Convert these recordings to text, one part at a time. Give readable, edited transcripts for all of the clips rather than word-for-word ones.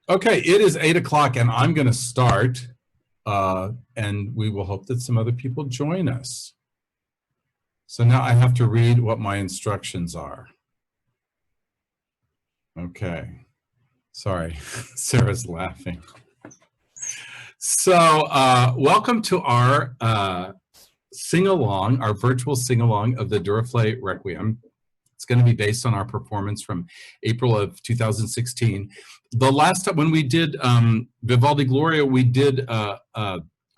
Okay, it is 8 o'clock and I'm going to start, and we will hope that some other people join us. So now I have to read what my instructions are. Okay, sorry, Sarah's laughing. So welcome to our sing-along, our virtual sing-along of the Durufle Requiem. It's going to be based on our performance from April of 2016. The last time when we did Vivaldi Gloria, we did a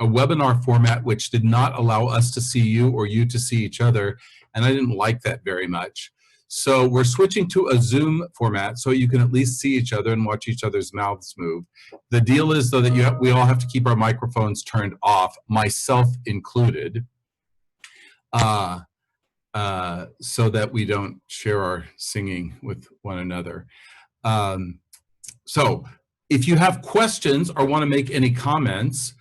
webinar format which did not allow us to see you or you to see each other, and I didn't like that very much. So we're switching to a Zoom format so you can at least see each other and watch each other's mouths move. The deal is, though, that we all have to keep our microphones turned off, myself included, so that we don't share our singing with one another. So if you have questions or want to make any comments,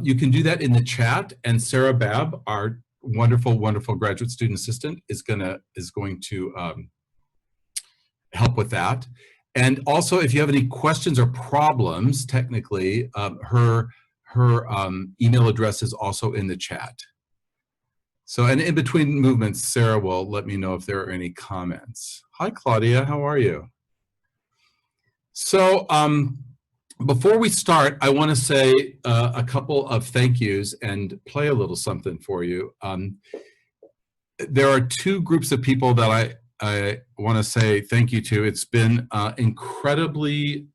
you can do that in the chat, and Sarah Babb, our wonderful, wonderful graduate student assistant, is going to help with that. And also, if you have any questions or problems, technically, her email address is also in the chat. So, and in between movements, Sarah will let me know if there are any comments. Hi, Claudia, how are you? So, before we start, I want to say a couple of thank yous and play a little something for you. There are two groups of people that I want to say thank you to. It's been incredibly,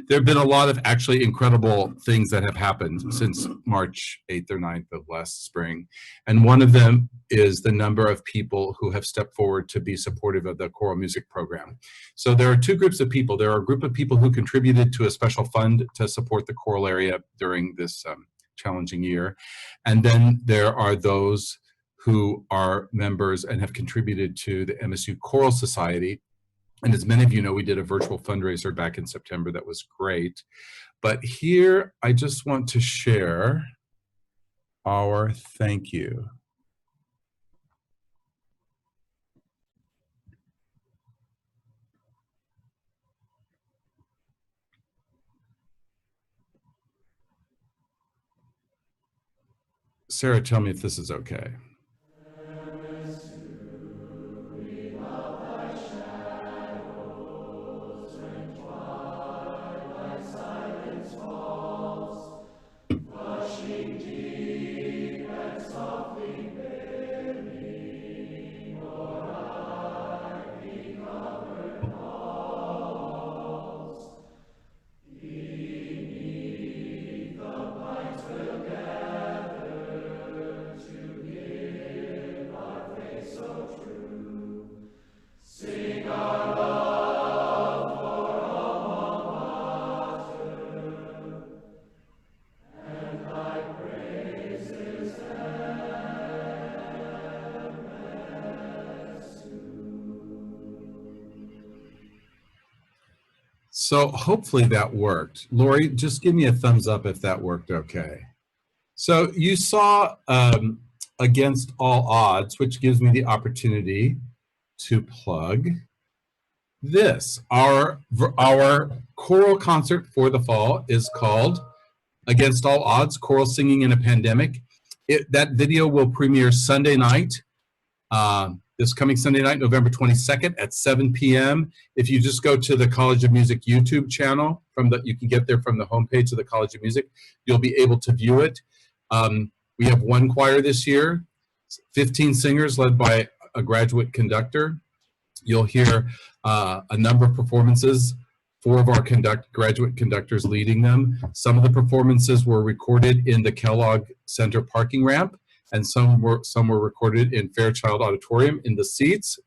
there have been a lot of actually incredible things that have happened since March 8th or 9th of last spring. And one of them is the number of people who have stepped forward to be supportive of the choral music program. So there are two groups of people. There are a group of people who contributed to a special fund to support the choral area during this challenging year. And then there are those who are members and have contributed to the MSU Choral Society. And as many of you know, we did a virtual fundraiser back in September that was great. But here, I just want to share our thank you. Sarah, tell me if this is okay. So hopefully that worked. Lori, just give me a thumbs up if that worked okay. So you saw Against All Odds, which gives me the opportunity to plug this. Our choral concert for the fall is called Against All Odds, Choral Singing in a Pandemic. That video will premiere Sunday night. This coming Sunday night, November 22nd at 7 p.m. If you just go to the College of Music YouTube channel, you can get there from the homepage of the College of Music, you'll be able to view it. We have one choir this year, 15 singers led by a graduate conductor. You'll hear a number of performances, 4 of our graduate conductors leading them. Some of the performances were recorded in the Kellogg Center parking ramp, and some were recorded in Fairchild Auditorium in the seats.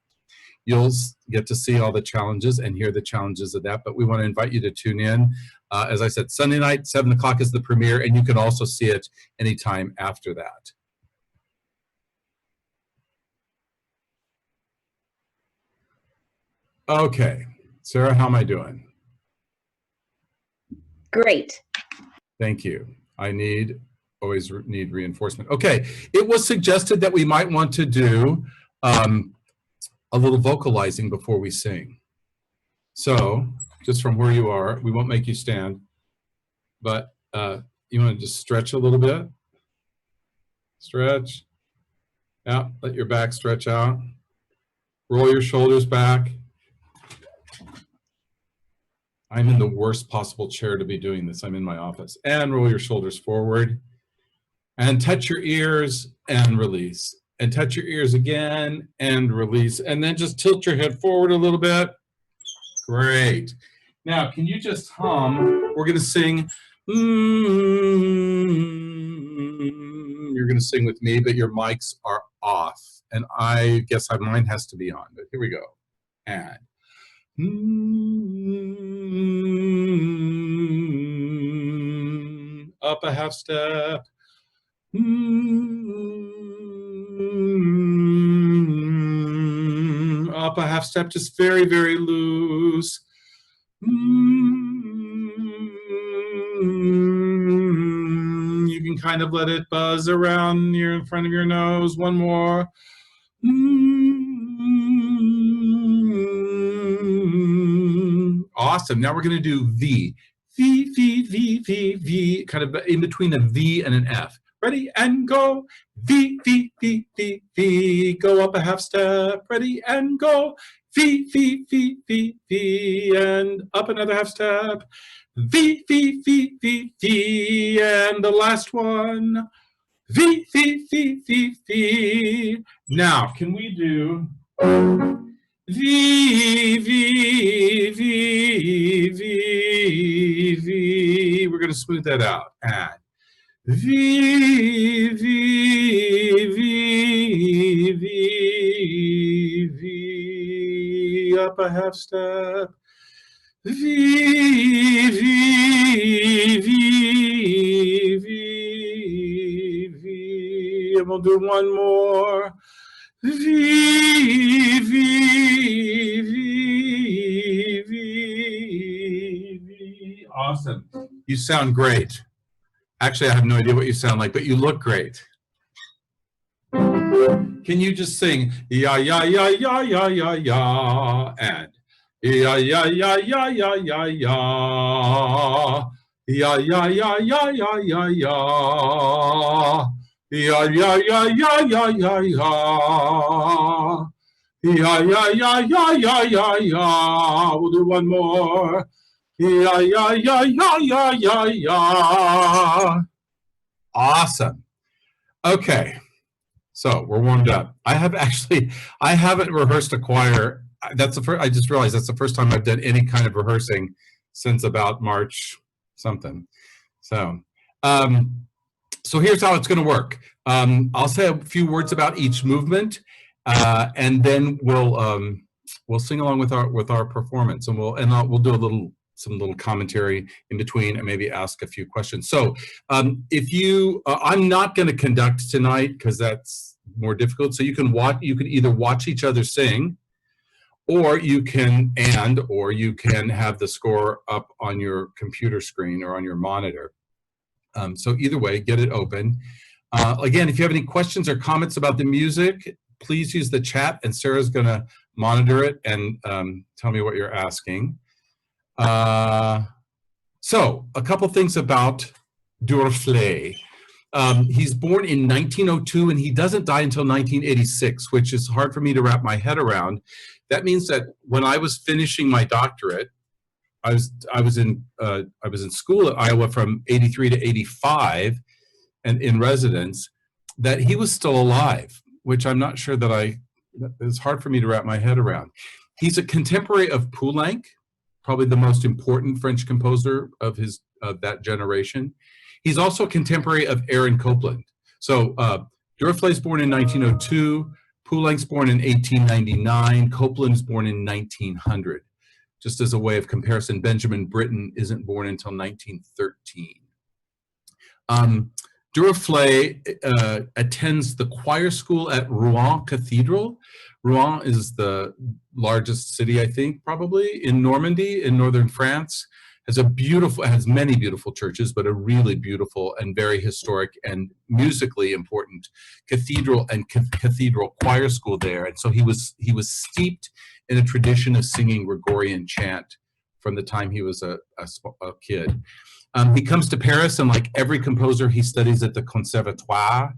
You'll get to see all the challenges and hear the challenges of that, but we want to invite you to tune in. As I said, Sunday night, 7 o'clock is the premiere, and you can also see it anytime after that. Okay, Sarah, how am I doing? Great. Thank you. Always need reinforcement. Okay, it was suggested that we might want to do a little vocalizing before we sing. So just from where you are. We won't make you stand, but you want to just stretch a little bit. Stretch. Yeah, let your back stretch out. Roll your shoulders back. I'm in the worst possible chair to be doing this. I'm in my office. And roll your shoulders forward. And touch your ears and release. And touch your ears again and release. And then just tilt your head forward a little bit. Great. Now, can you just hum? We're going to sing. You're going to sing with me, but your mics are off. And I guess mine has to be on. But here we go. And. Up a half step. Up a half step, just very, very loose. You can kind of let it buzz around in front of your nose. One more. Awesome. Now we're going to do V. V, V, V, V, V, kind of in between a V and an F. Ready and go. V, V, V, V, V. Go up a half step. Ready and go. V, V, V, V, V. And up another half step. V, V, V, V, V. And the last one. V, V, V, V, V. Now, can we do V, V, V, V, V. We're going to smooth that out. And V, V, V, V, V. Up a half step. V, V, V, V, V. And we'll do one more. V, V, V, V, V. Awesome. You sound great. Actually, I have no idea what you sound like, but you look great. Can you just sing, ya, ya, ya, ya, ya, ya, ya, and ya, ya, ya, ya, ya, ya, ya, ya, ya, ya, ya, ya, ya, ya. Yeah, yeah, yeah, yeah, yeah, yeah, yeah. Yeah, yeah, yeah, yeah, yeah, yeah, yeah. We'll do one more. Yeah, yeah, yeah, yeah, yeah, yeah, yeah. Awesome. Okay. So we're warmed up. I haven't rehearsed a choir. That's the first, I just realized that's the first time I've done any kind of rehearsing since about March something. So here's how it's going to work. I'll say a few words about each movement, and then we'll sing along with our performance, and we'll do some little commentary in between, and maybe ask a few questions. So I'm not going to conduct tonight because that's more difficult. So you can either watch each other sing, or you can have the score up on your computer screen or on your monitor. So either way, get it open. Again, if you have any questions or comments about the music, please use the chat, and Sarah's going to monitor it and tell me what you're asking. So a couple things about Durufle. He's born in 1902, and he doesn't die until 1986, which is hard for me to wrap my head around. That means that when I was finishing my doctorate, I was in school at Iowa from 83 to 85, and in residence, that he was still alive, which I'm not sure it's hard for me to wrap my head around. He's a contemporary of Poulenc, probably the most important French composer of that generation. He's also a contemporary of Aaron Copland. So Durufle's born in 1902, Poulenc's born in 1899, Copland's born in 1900. Just as a way of comparison, Benjamin Britten isn't born until 1913. Durufle attends the choir school at Rouen Cathedral. Rouen is the largest city, I think, probably in Normandy, in northern France. Has many beautiful churches, but a really beautiful and very historic and musically important cathedral and cathedral choir school there. And so he was steeped in a tradition of singing Gregorian chant from the time he was a kid. He comes to Paris, and like every composer, he studies at the Conservatoire.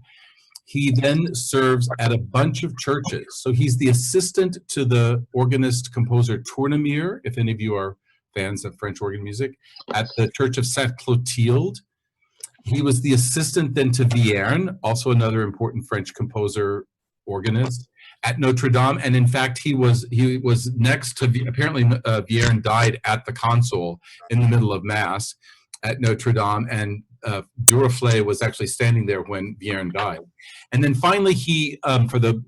He then serves at a bunch of churches. So he's the assistant to the organist composer Tournemire, if any of you are fans of French organ music, at the Church of Sainte Clotilde. He was the assistant then to Vierne, also another important French composer, organist, at Notre Dame. And in fact, he was next to, apparently Vierne died at the console in the middle of Mass at Notre Dame, and Durufle was actually standing there when Vierne died. And then finally, he, for the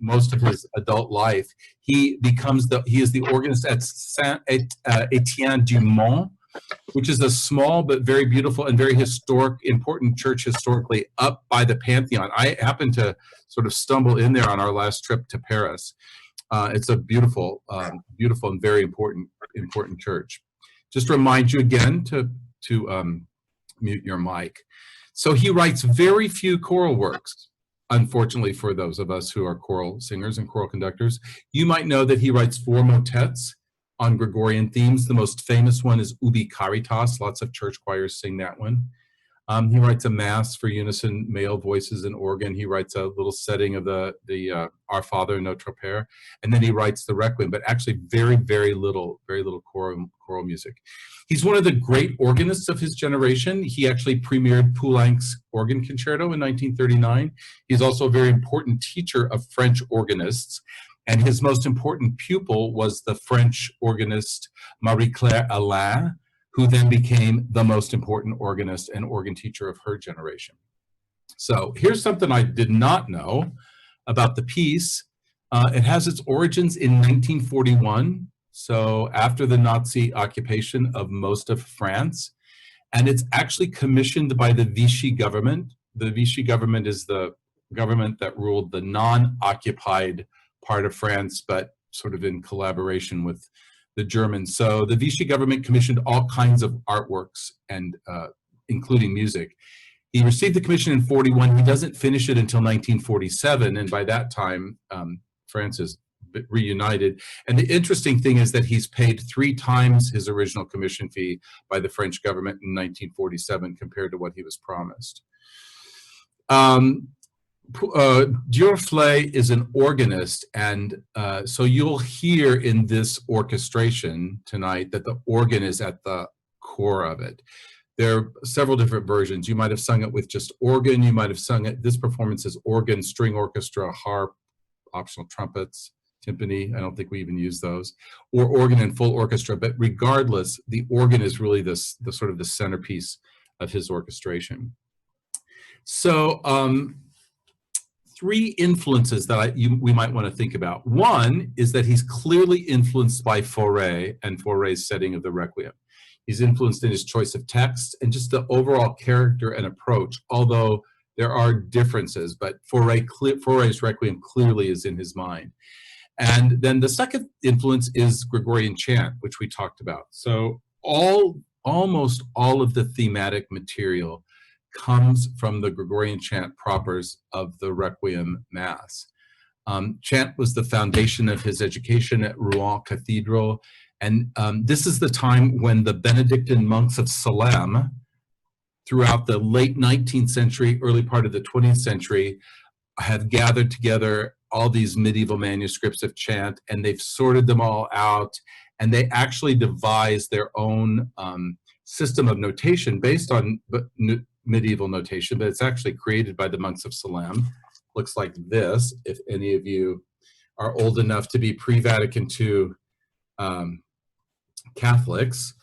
most of his adult life, he is the organist at Saint Etienne du Mont, which is a small but very beautiful and very important church historically up by the Pantheon. I happened to sort of stumble in there on our last trip to Paris. It's a beautiful, beautiful and very important church. Just to remind you again to mute your mic. So he writes very few choral works, unfortunately for those of us who are choral singers and choral conductors. You might know that he writes 4 motets on Gregorian themes. The most famous one is Ubi Caritas. Lots of church choirs sing that one. He writes a mass for unison male voices and organ. He writes a little setting of the Our Father, Notre Père, and then he writes the Requiem, but actually very little choral music. He's one of the great organists of his generation. He actually premiered Poulenc's organ concerto in 1939. He's also a very important teacher of French organists, and his most important pupil was the French organist Marie-Claire Alain, who then became the most important organist and organ teacher of her generation. So here's something I did not know about the piece. It has its origins in 1941, so after the Nazi occupation of most of France, and it's actually commissioned by the Vichy government. The Vichy government is the government that ruled the non-occupied part of France, but sort of in collaboration with the Germans. So the Vichy government commissioned all kinds of artworks, and including music. He received the commission in 41. He doesn't finish it until 1947, and by that time, France is reunited. And the interesting thing is that he's paid 3 times his original commission fee by the French government in 1947 compared to what he was promised. Durufle is an organist, and so you'll hear in this orchestration tonight that the organ is at the core of it. There are several different versions. You might have sung it with just organ, you might have sung it, this performance is organ, string orchestra, harp, optional trumpets, timpani, I don't think we even use those, or organ and full orchestra, but regardless, the organ is really the sort of the centerpiece of his orchestration. So, 3 influences that we might want to think about. One is that he's clearly influenced by Fauré and Fauré's setting of the Requiem. He's influenced in his choice of text and just the overall character and approach, although there are differences, but Fauré's Requiem clearly is in his mind. And then the second influence is Gregorian chant, which we talked about. So almost all of the thematic material comes from the Gregorian chant propers of the Requiem Mass. Chant was the foundation of his education at Rouen Cathedral, and this is the time when the Benedictine monks of Salem, throughout the late 19th century, early part of the 20th century, have gathered together all these medieval manuscripts of chant, and they've sorted them all out, and they actually devised their own system of notation based on medieval notation, but it's actually created by the monks of Salem. Looks like this, if any of you are old enough to be pre-Vatican II Catholics.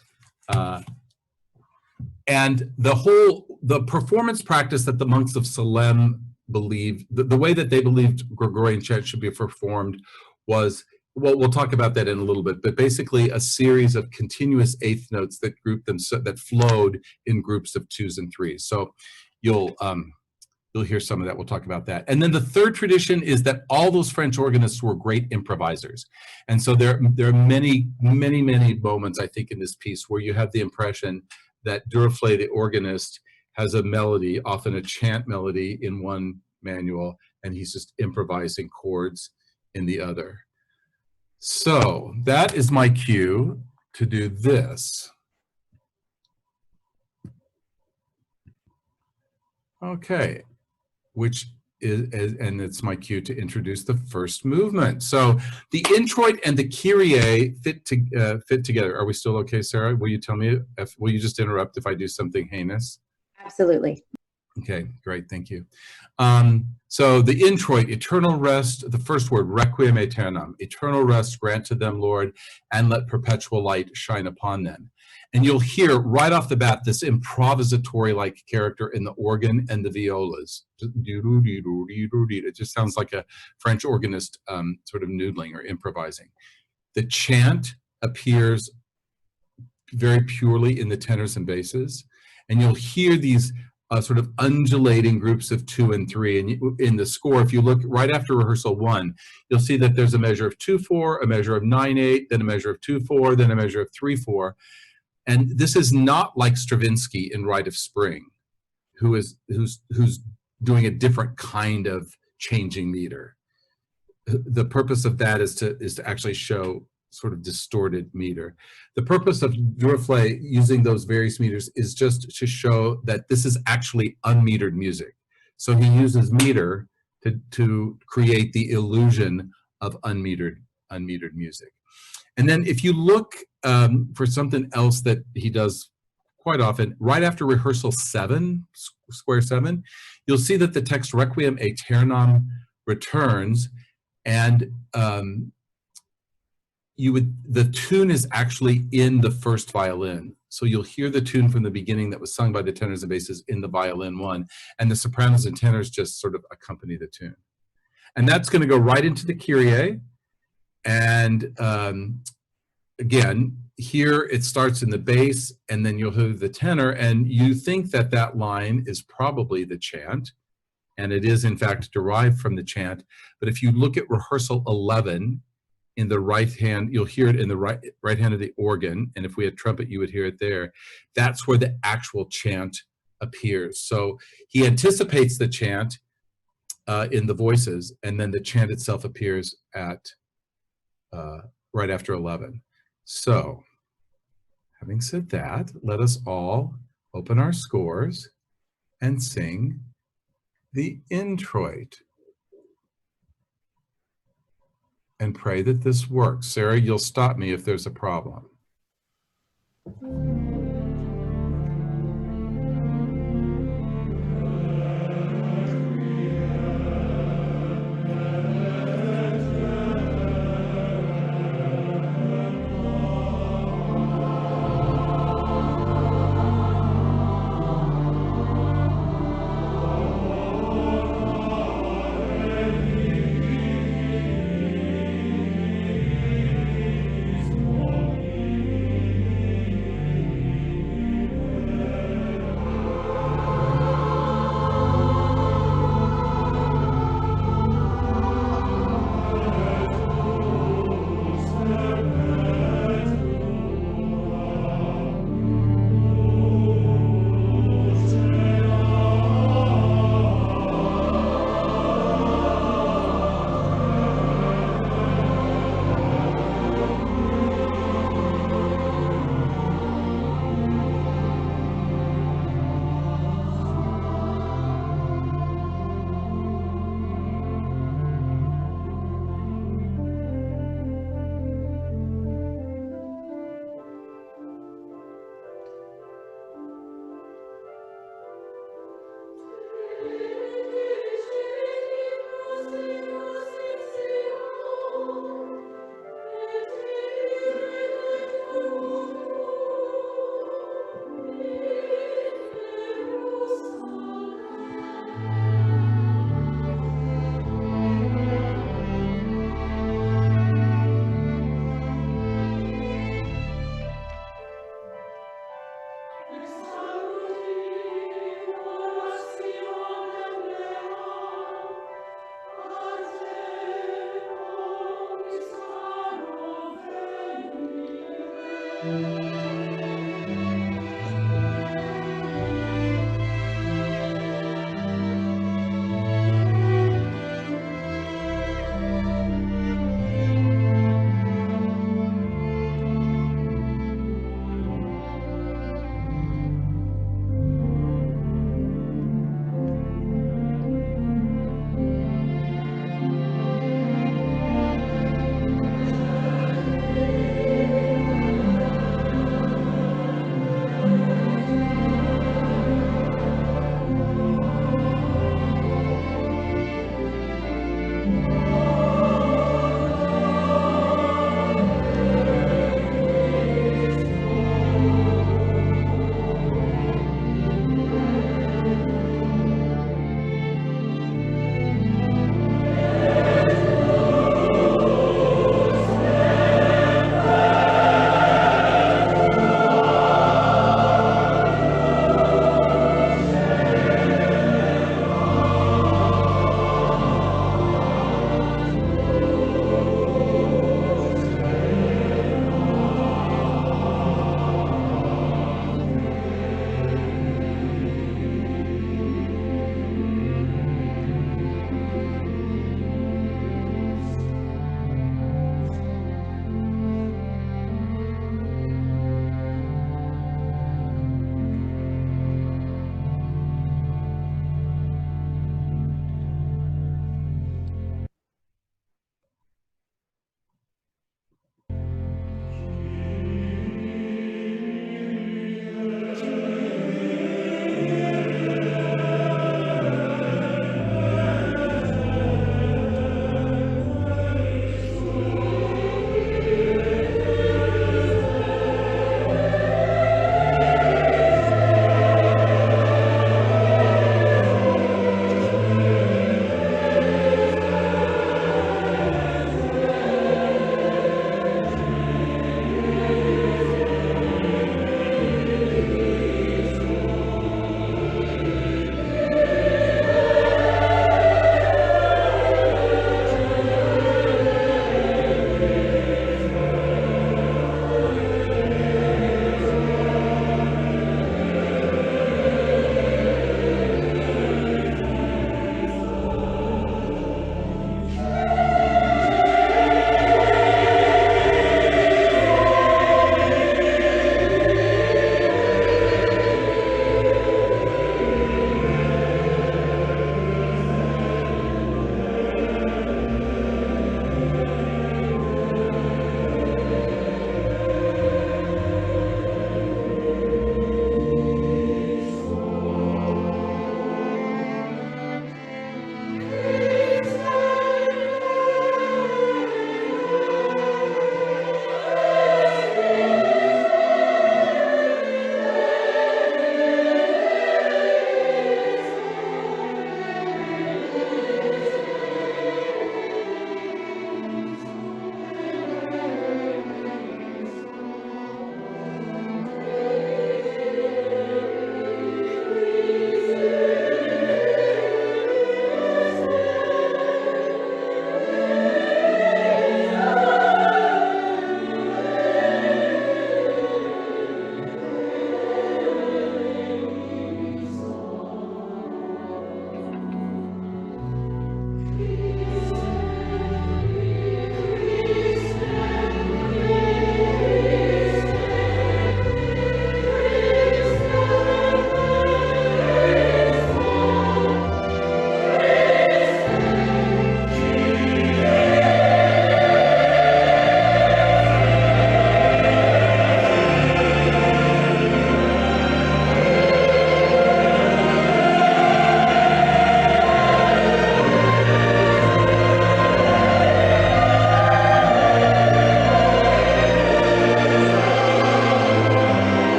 And the performance practice that the monks of Salem believed, the way that they believed Gregorian chant should be performed was, well, we'll talk about that in a little bit, but basically a series of continuous eighth notes that grouped them, that flowed in groups of 2s and 3s. So you'll hear some of that. We'll talk about that. And then the third tradition is that all those French organists were great improvisers. And so there are many moments, I think, in this piece where you have the impression that Durufle, the organist, has a melody, often a chant melody in one manual, and he's just improvising chords in the other. So that is my cue to do this. Okay, which is, and it's my cue to introduce the first movement. So the introit and the Kyrie fit together. Are we still okay, Sarah? Will you tell me will you just interrupt if I do something heinous? Absolutely. Okay, great, thank you. So the introit, eternal rest, the first word, requiem aeternam, eternal rest grant to them, Lord, and let perpetual light shine upon them. And you'll hear right off the bat this improvisatory-like character in the organ and the violas. It just sounds like a French organist sort of noodling or improvising. The chant appears very purely in the tenors and basses, and you'll hear these sort of undulating groups of 2 and 3. And in the score, if you look right after rehearsal 1, you'll see that there's a measure of 2/4, a measure of 9/8, then a measure of 2/4, then a measure of 3/4. And this is not like Stravinsky in Rite of Spring, who's doing a different kind of changing meter. The purpose of that is to actually show sort of distorted meter. The purpose of Durufle using those various meters is just to show that this is actually unmetered music. So he uses meter to create the illusion of unmetered music. And then if you look for something else that he does quite often, right after rehearsal 7, square 7, you'll see that the text Requiem aeternam returns, and the tune is actually in the first violin. So you'll hear the tune from the beginning that was sung by the tenors and basses in the violin 1, and the sopranos and tenors just sort of accompany the tune. And that's going to go right into the Kyrie. And again, here it starts in the bass, and then you'll hear the tenor, and you think that that line is probably the chant, and it is in fact derived from the chant. But if you look at rehearsal 11, in the right hand, you'll hear it in the right hand of the organ, and if we had trumpet, you would hear it there. That's where the actual chant appears. So he anticipates the chant in the voices, and then the chant itself appears at right after 11. So, having said that, let us all open our scores and sing the introit, and pray that this works. Sarah, you'll stop me if there's a problem.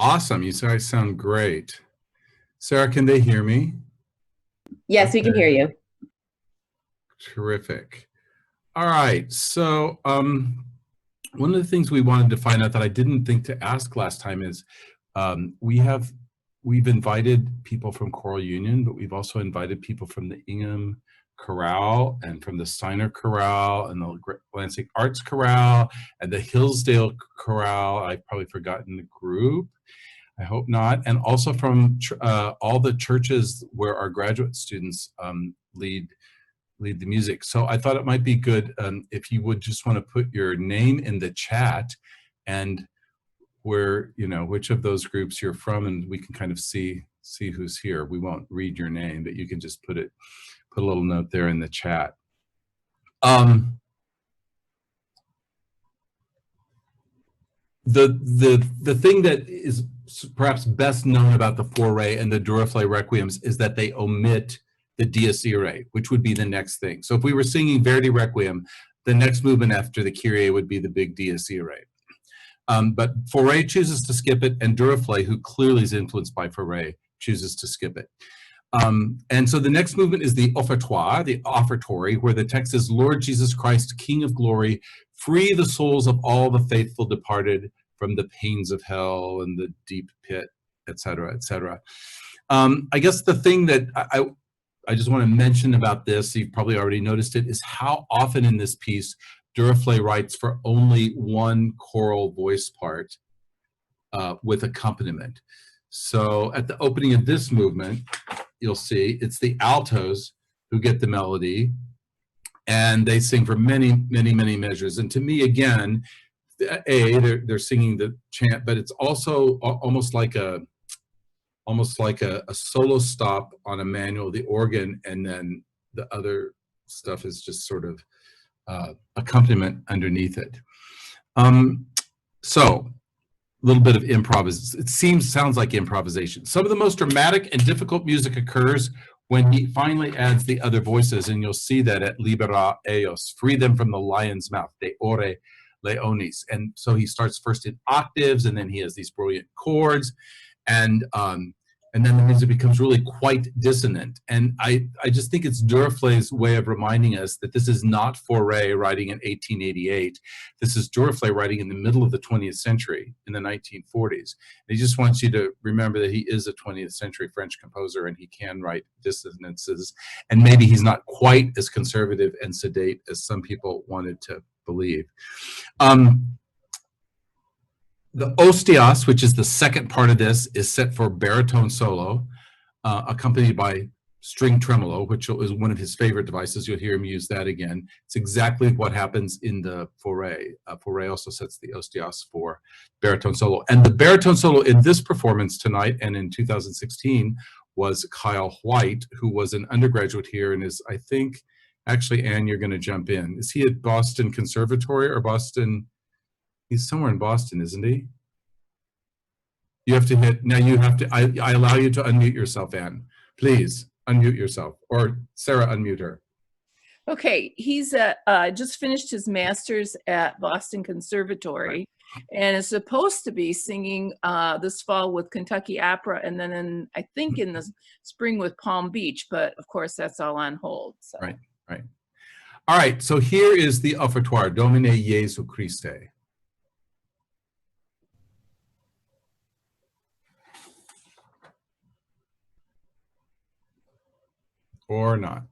Awesome. You guys sound great. Sarah, can they hear me? Yes, we can hear you. Terrific. All right. So one of the things we wanted to find out that I didn't think to ask last time is we've invited people from Choral Union, but we've also invited people from the Ingham Chorale and from the Steiner Chorale and the Lansing Arts Chorale and the Hillsdale Chorale. I've probably forgotten the group. I hope not. And also from all the churches where our graduate students lead the music. So I thought it might be good if you would just want to put your name in the chat and where, you know, which of those groups you're from, and we can kind of see who's here. We won't read your name, but you can just put a little note there in the chat. The thing that is perhaps best known about the Foray and the Durufle Requiems is that they omit the Dies Irae, which would be the next thing. So if we were singing Verdi Requiem, the next movement after the Kyrie would be the big Dies Irae. But Foray chooses to skip it, and Durufle, who clearly is influenced by Foray, chooses to skip it. And so the next movement is the offertoire, the offertory, where the text is, Lord Jesus Christ, King of glory, free the souls of all the faithful departed from the pains of hell and the deep pit, etc., etc. I guess the thing that I just want to mention about this, you've probably already noticed it, is how often in this piece Durufle writes for only one choral voice part with accompaniment. So at the opening of this movement, you'll see it's the altos who get the melody, and they sing for many, many, many measures. And to me, again, they're singing the chant, but it's also almost like a solo stop on a manual, the organ, and then the other stuff is just sort of accompaniment underneath it. So a little bit of improvisation. It sounds like improvisation. Some of the most dramatic and difficult music occurs when he finally adds the other voices, and you'll see that at Libera Eos, free them from the lion's mouth, de ore leonis. And so he starts first in octaves, and then he has these brilliant chords, and then the music becomes really quite dissonant. And I just think it's Durufle's way of reminding us that this is not Foray writing in 1888. This is Durufle writing in the middle of the 20th century, in the 1940s. And he just wants you to remember that he is a 20th century French composer, and he can write dissonances. And maybe he's not quite as conservative and sedate as some people wanted to believe. The Ostias, which is the second part of this, is set for baritone solo, accompanied by string tremolo, which is one of his favorite devices. You'll hear him use that again. It's exactly what happens in the Foray. Foray also sets the Ostias for baritone solo. And the baritone solo in this performance tonight and in 2016 was Kyle White, who was an undergraduate here and is, I think, actually, Anne, you're going to jump in. Is he at Boston Conservatory or Boston? He's somewhere in Boston, isn't he? You have to hit, now you have to, I allow you to unmute yourself, Anne. Please, unmute yourself. Or Sarah, unmute her. Okay, he's just finished his master's at Boston Conservatory, and is supposed to be singing this fall with Kentucky Opera, and then I think in the spring with Palm Beach, but of course that's all on hold. So. Right. All right, so here is the offertoire, Domine Jesu Christe. Or not.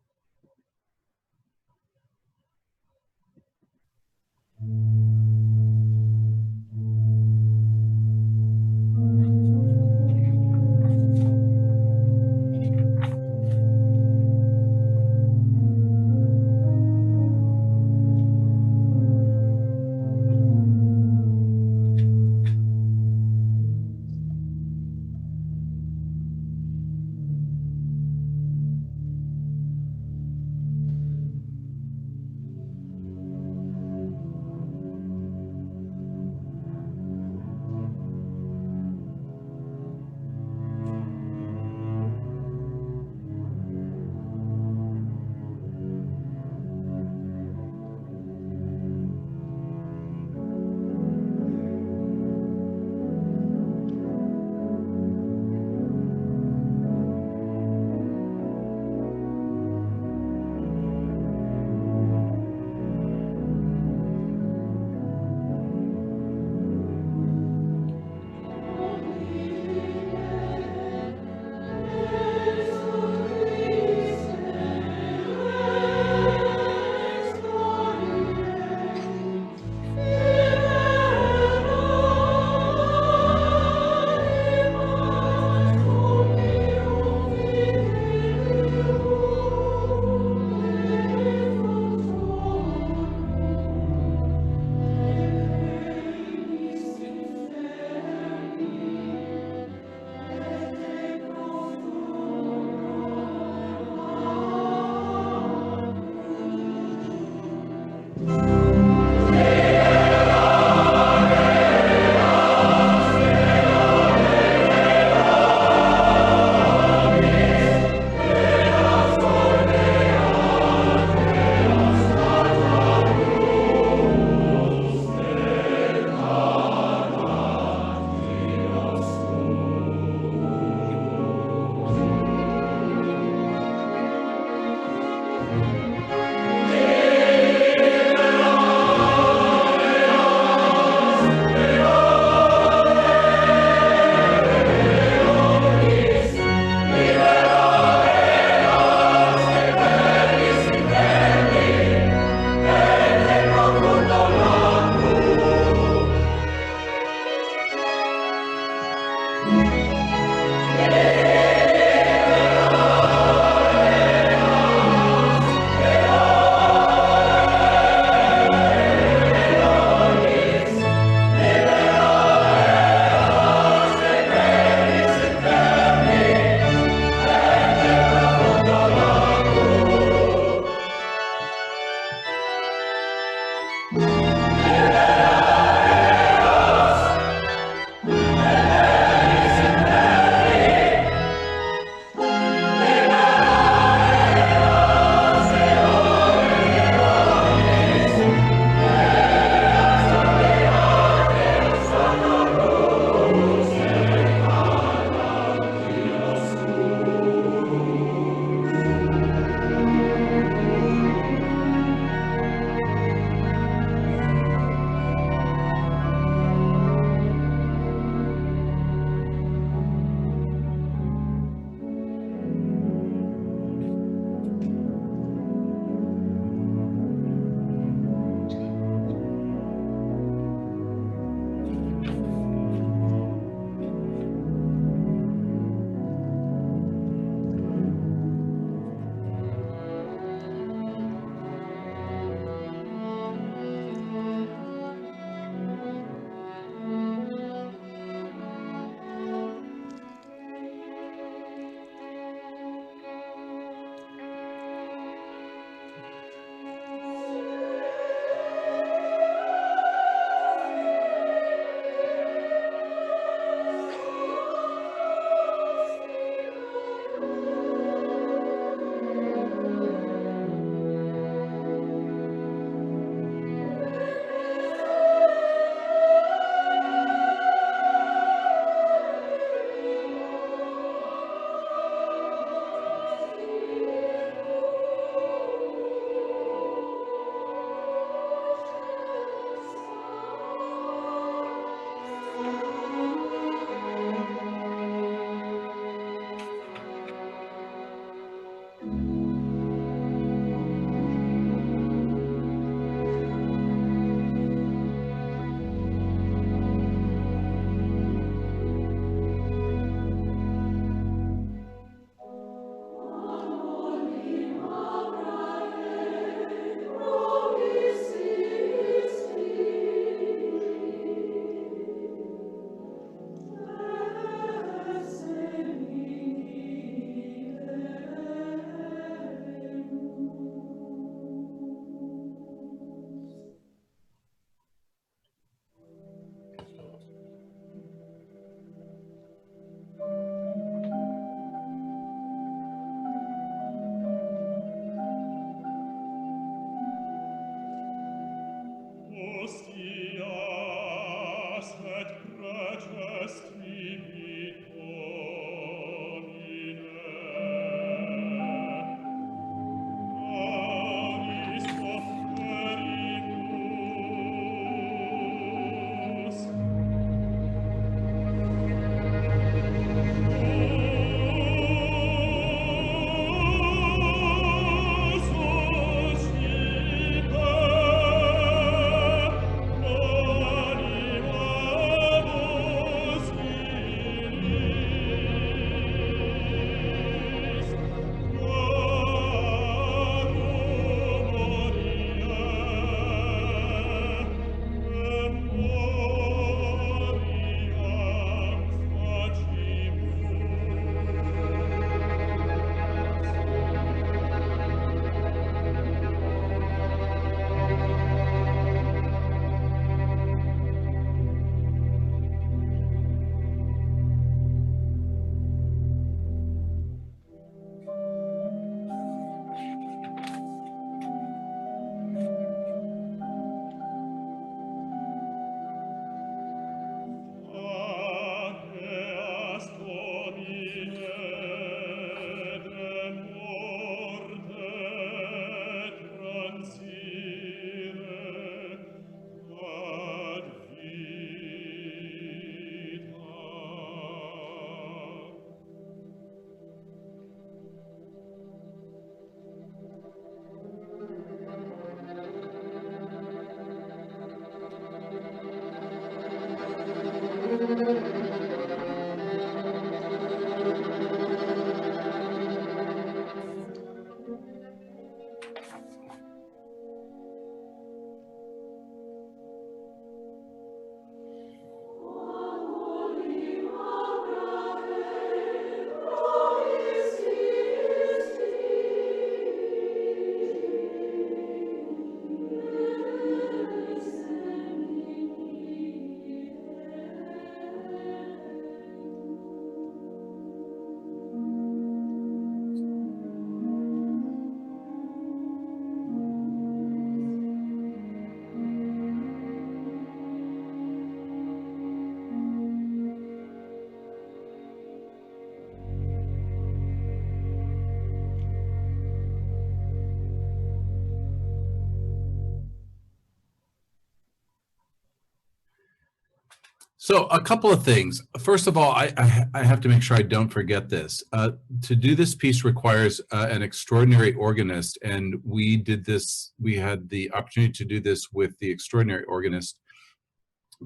So a couple of things. First of all, I have to make sure I don't forget this. To do this piece requires an extraordinary organist, and we did this. We had the opportunity to do this with the extraordinary organist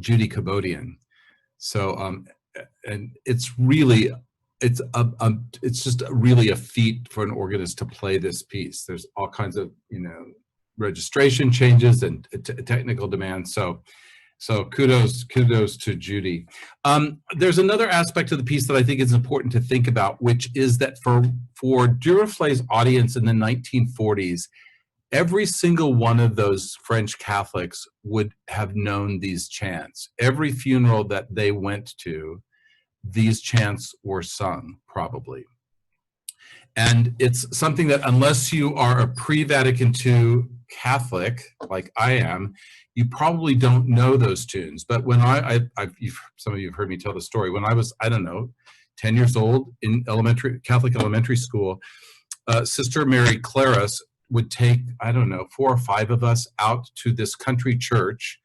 Judy Kabodian. So, and it's really, it's just really a feat for an organist to play this piece. There's all kinds of registration changes and technical demands. So kudos to Judy. There's another aspect of the piece that I think is important to think about, which is that for Durufle's audience in the 1940s, every single one of those French Catholics would have known these chants. Every funeral that they went to, these chants were sung, probably. And it's something that unless you are a pre-Vatican II Catholic, like I am, you probably don't know those tunes. But when some of you have heard me tell the story, when I was, I don't know, 10 years old in Catholic elementary school, Sister Mary Claris would take, I don't know, 4 or 5 of us out to this country church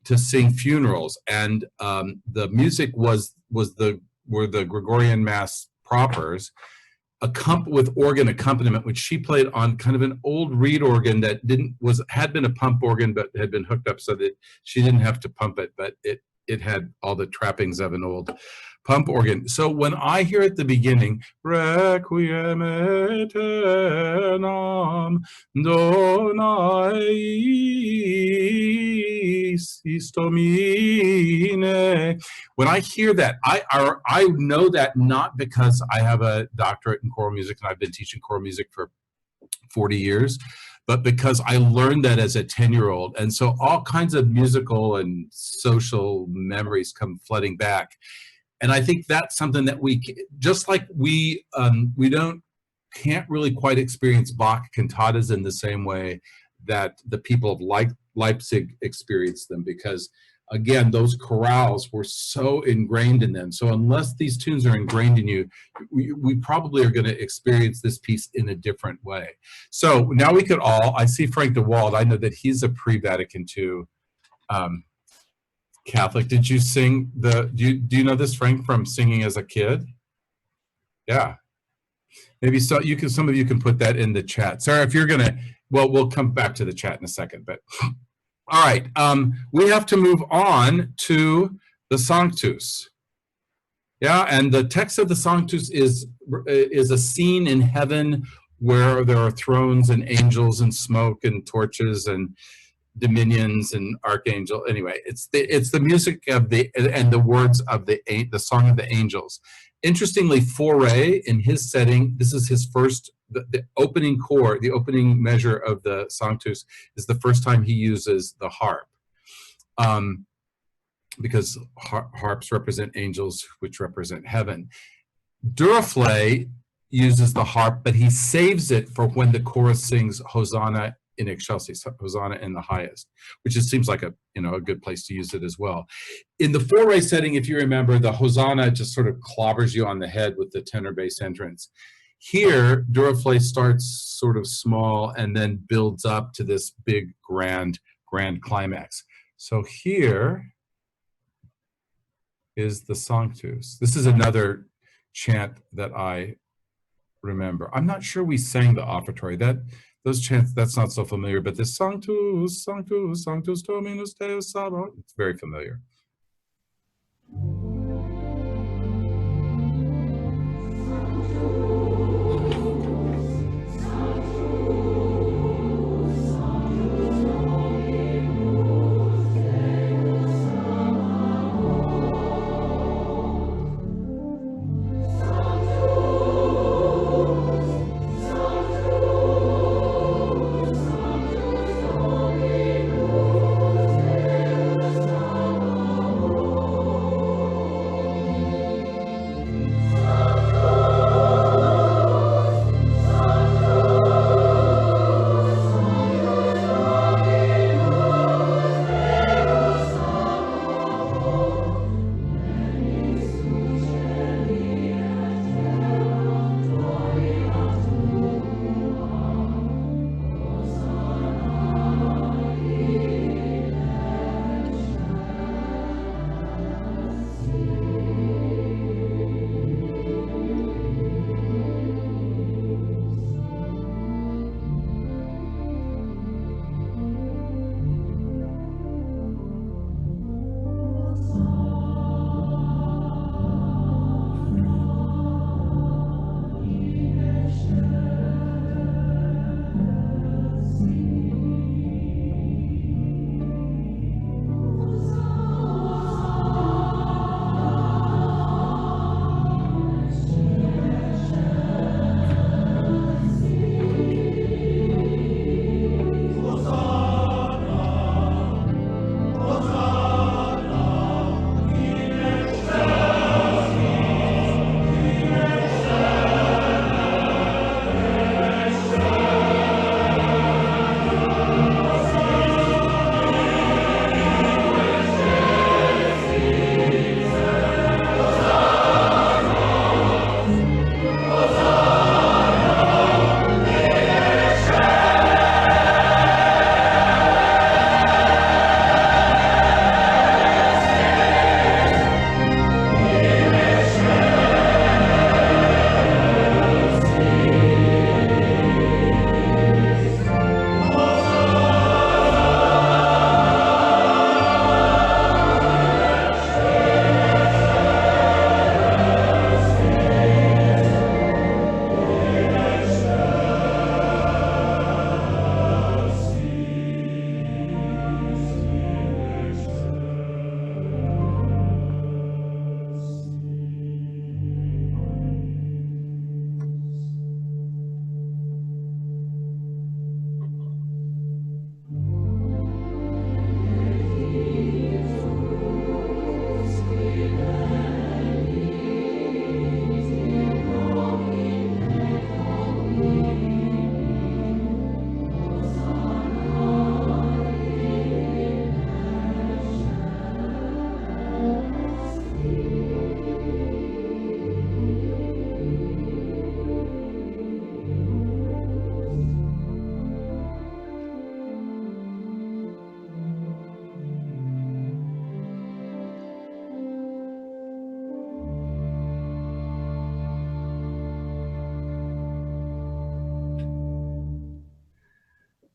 to sing funerals. And the music were the Gregorian Mass propers, with organ accompaniment, which she played on kind of an old reed organ that had been a pump organ, but had been hooked up so that she didn't have to pump it, but it had all the trappings of an old pump organ. So when I hear at the beginning, Requiem aeternam donais istomine, when I hear that, I know that not because I have a doctorate in choral music and I've been teaching choral music for 40 years, but because I learned that as a 10-year-old. And so all kinds of musical and social memories come flooding back. And I think that's something that just like we can't really quite experience Bach cantatas in the same way that the people of Leipzig experienced them, because again, those chorales were so ingrained in them. So unless these tunes are ingrained in you, we probably are going to experience this piece in a different way. So now we could I see Frank DeWald, I know that he's a pre-Vatican II Catholic. Did you sing do you know this, Frank, from singing as a kid? Yeah. Maybe some of you can put that in the chat. Sarah, if you're gonna, well, we'll come back to the chat in a second, but all right, we have to move on to the Sanctus. Yeah, and the text of the Sanctus is a scene in heaven where there are thrones and angels and smoke and torches and dominions and archangel. Anyway, it's the music of and the words of the song of the angels. Interestingly, Fauré, in his setting, this is his first, the opening chord, the opening measure of the Sanctus is the first time he uses the harp, because harps represent angels, which represent heaven. Durufle uses the harp, but he saves it for when the chorus sings Hosanna in excelsis, Hosanna in the highest, which just seems like a good place to use it as well. In the Fauré setting, if you remember, the Hosanna just sort of clobbers you on the head with the tenor bass entrance. Here, Durufle starts sort of small and then builds up to this big, grand climax. So here is the Sanctus. This is another chant that I remember. I'm not sure we sang the offertory. Those chants, that's not so familiar, but the Sanctus, Sanctus, Sanctus Dominus Deus Sabaoth, it's very familiar.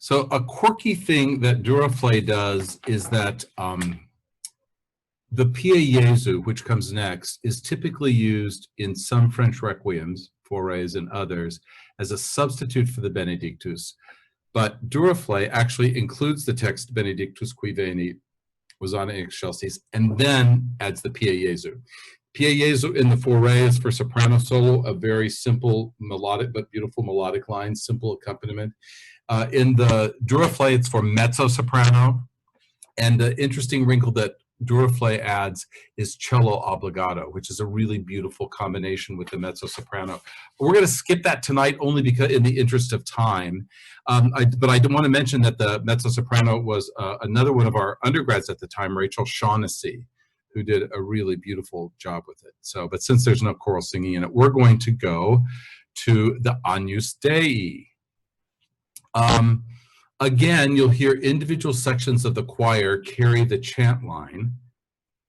So a quirky thing that Durufle does is that the Pie Jesu, which comes next, is typically used in some French requiems, Faurés and others, as a substitute for the Benedictus. But Durufle actually includes the text Benedictus qui venit, Hosanna in excelsis, and then adds the Pie Jesu. Pie Jesu in the Fauré is for soprano solo, a very simple melodic but beautiful melodic line, simple accompaniment. In the Durufle, it's for mezzo soprano, and the interesting wrinkle that Durufle adds is cello obbligato, which is a really beautiful combination with the mezzo soprano. We're going to skip that tonight only because, in the interest of time. But I do want to mention that the mezzo soprano was another one of our undergrads at the time, Rachel Shaughnessy, who did a really beautiful job with it. So, but since there's no choral singing in it, we're going to go to the Agnus Dei. Again, you'll hear individual sections of the choir carry the chant line,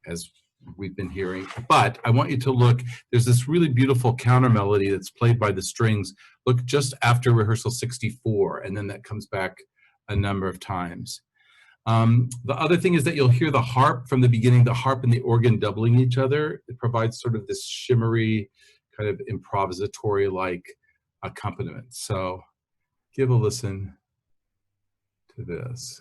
as we've been hearing, but I want you to look, there's this really beautiful counter melody that's played by the strings. Look just after rehearsal 64, and then that comes back a number of times. The other thing is that you'll hear the harp from the beginning, the harp and the organ doubling each other. It provides sort of this shimmery, kind of improvisatory-like accompaniment. So give a listen to this.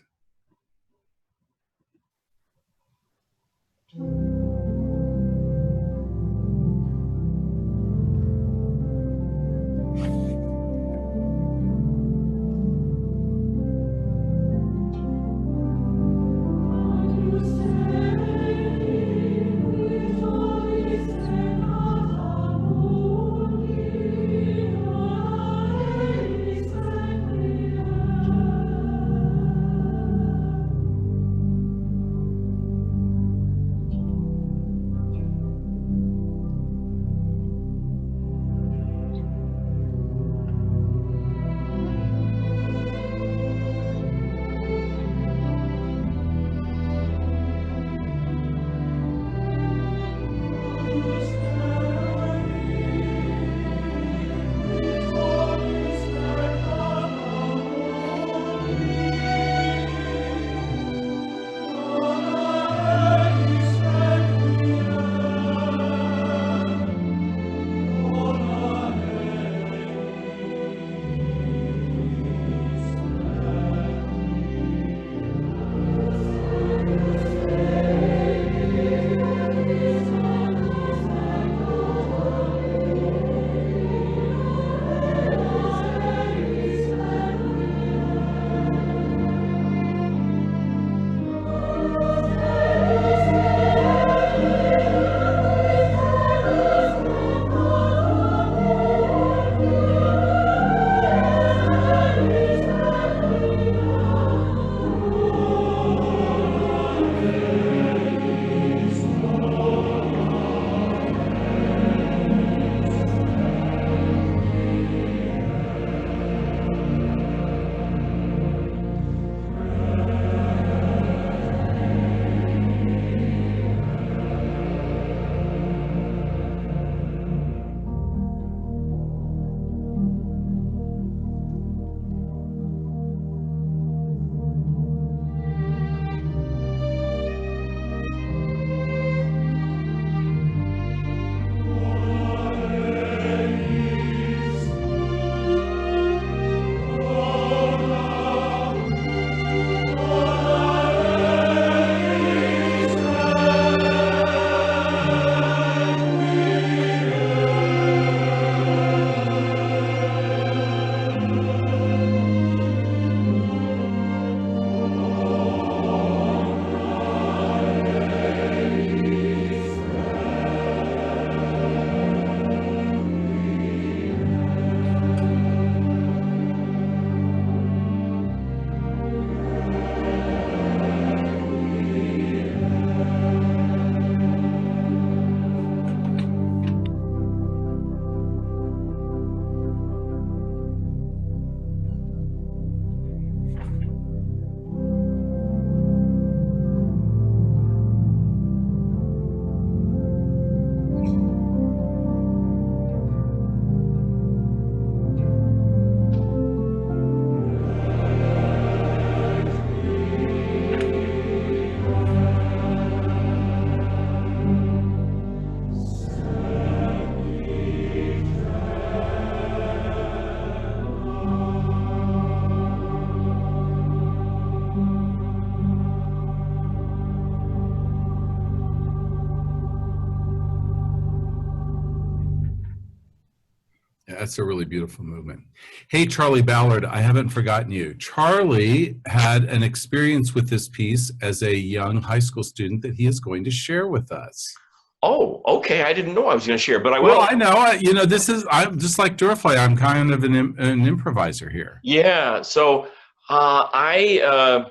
That's a really beautiful movement. Hey, Charlie Ballard, I haven't forgotten you. Charlie had an experience with this piece as a young high school student that he is going to share with us. Oh, okay. I didn't know I was going to share, but I will. Well, I know. You know, I'm just like Durufle. I'm kind of an improviser here. Yeah. So my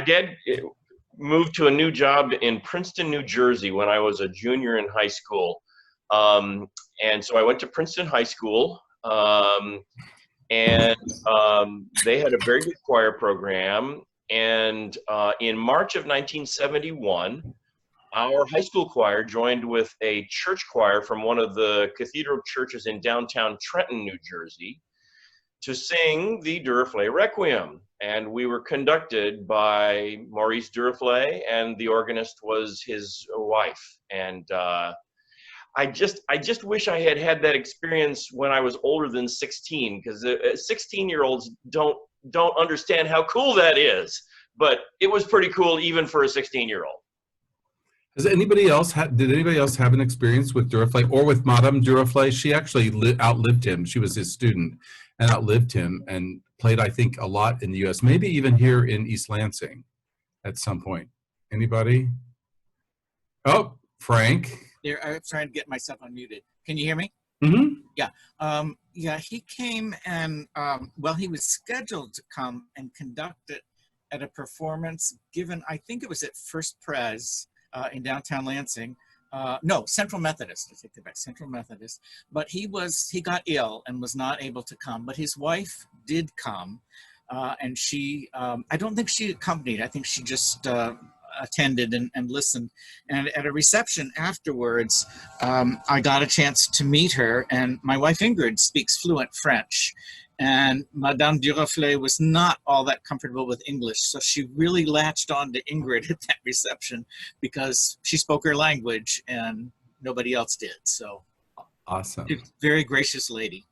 dad moved to a new job in Princeton, New Jersey when I was a junior in high school. And so I went to Princeton High School, and they had a very good choir program. And in March of 1971, our high school choir joined with a church choir from one of the cathedral churches in downtown Trenton, New Jersey, to sing the Durufle Requiem. And we were conducted by Maurice Durufle, and the organist was his wife. And I just wish I had had that experience when I was older than 16, because 16-year-olds don't understand how cool that is. But it was pretty cool even for a 16-year-old. Did anybody else have an experience with Durufle or with Madame Durufle? She actually outlived him. She was his student and outlived him and played, I think, a lot in the U.S., maybe even here in East Lansing at some point. Anybody? Oh, Frank. There, I was trying to get myself unmuted. Can you hear me? Mm-hmm. Yeah. Yeah, he came and, well, he was scheduled to come and conduct it at a performance given, I think it was at First Pres in downtown Lansing. No, Central Methodist, I take that back, Central Methodist. But he got ill and was not able to come, but his wife did come. And she, I don't think she accompanied, I think she just attended and listened. And at a reception afterwards, I got a chance to meet her, and my wife Ingrid speaks fluent French. And Madame Durufle was not all that comfortable with English, so she really latched on to Ingrid at that reception because she spoke her language and nobody else did. So awesome. She's a very gracious lady.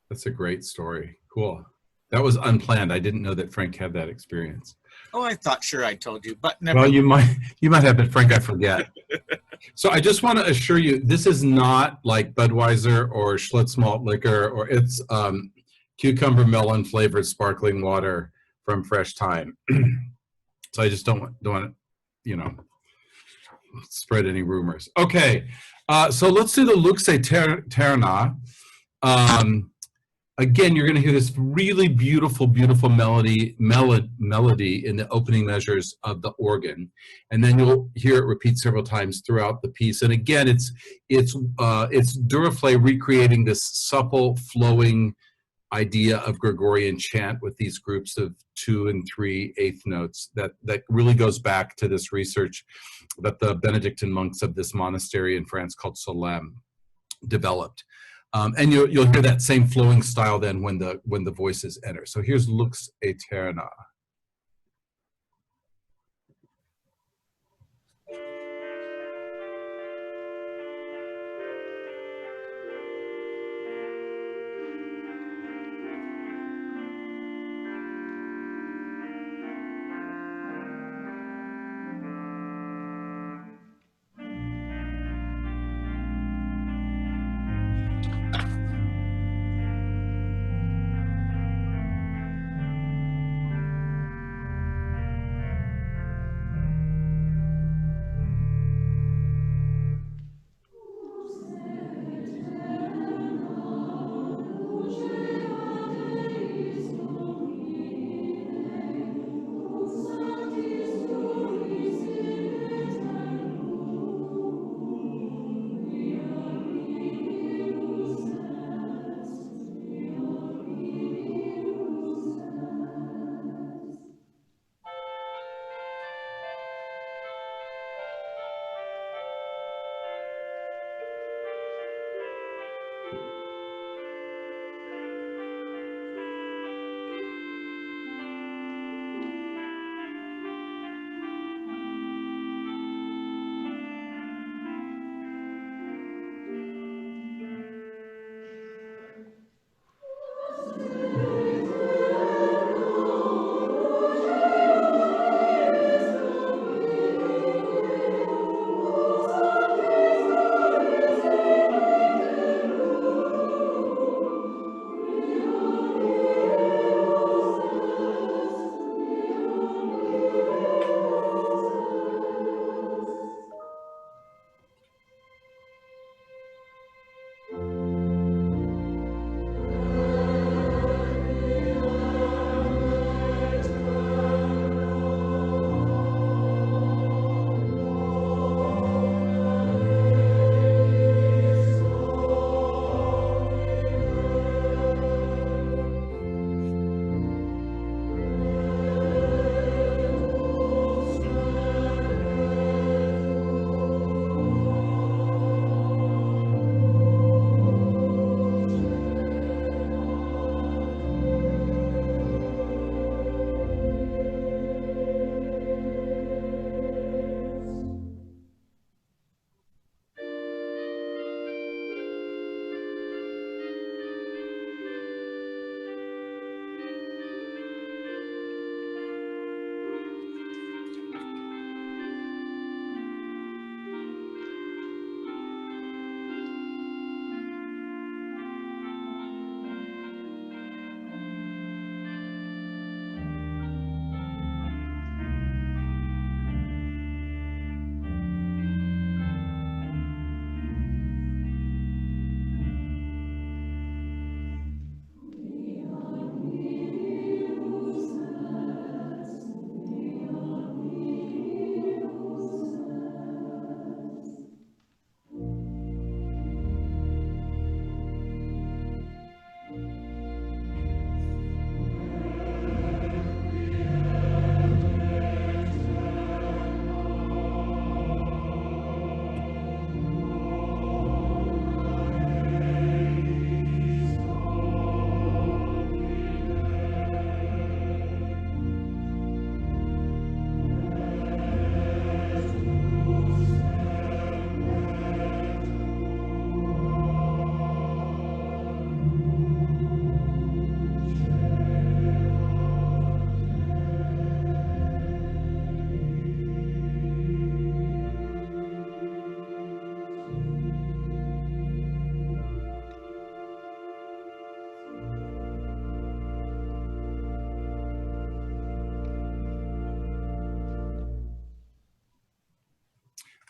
That's a great story. Cool. That was unplanned. I didn't know that Frank had that experience. Oh, I thought sure I told you, but never. Well, you might have, but Frank, I forget. So I just want to assure you, this is not like Budweiser or Schlitz malt liquor, or it's cucumber melon flavored sparkling water from Fresh Thyme. So I just don't want to, you know, spread any rumors. Okay, so let's do the Lux Eterna. Again, you're going to hear this really beautiful, beautiful melody in the opening measures of the organ, and then you'll hear it repeat several times throughout the piece. And again, it's Durufle recreating this supple, flowing idea of Gregorian chant with these groups of 2 and 3/8 notes that really goes back to this research that the Benedictine monks of this monastery in France called Solesmes developed. And you'll hear that same flowing style then when the voices enter. So here's Lux Eterna.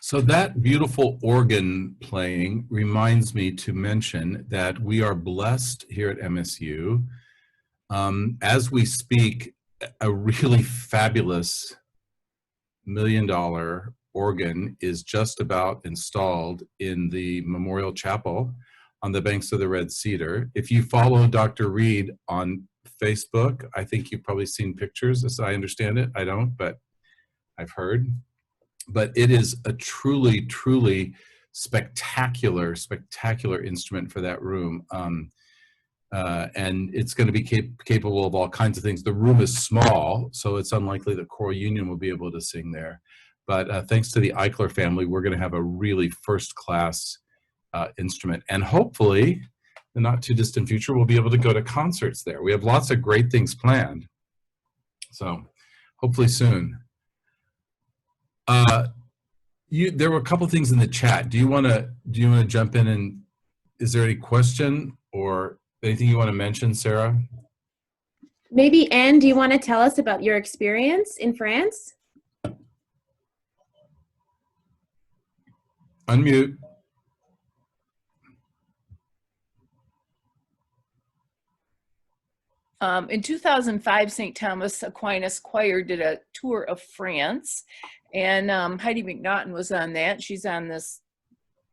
So that beautiful organ playing reminds me to mention that we are blessed here at MSU. As we speak, a really fabulous $1 million organ is just about installed in the Memorial Chapel on the banks of the Red Cedar. If you follow Dr. Reed on Facebook, I think you've probably seen pictures, as I understand it. I don't, but I've heard. But it is a truly, truly spectacular, spectacular instrument for that room. And it's going to be capable of all kinds of things. The room is small, so it's unlikely that Choral Union will be able to sing there. But thanks to the Eichler family, we're going to have a really first-class instrument. And hopefully, in the not too distant future, we'll be able to go to concerts there. We have lots of great things planned. So hopefully soon. There were a couple things in the chat. Do you want to jump in, and is there any question or anything you want to mention, Sarah? Maybe, Anne, do you want to tell us about your experience in France? Unmute. In 2005, St. Thomas Aquinas Choir did a tour of France, and Heidi McNaughton was on that. She's on this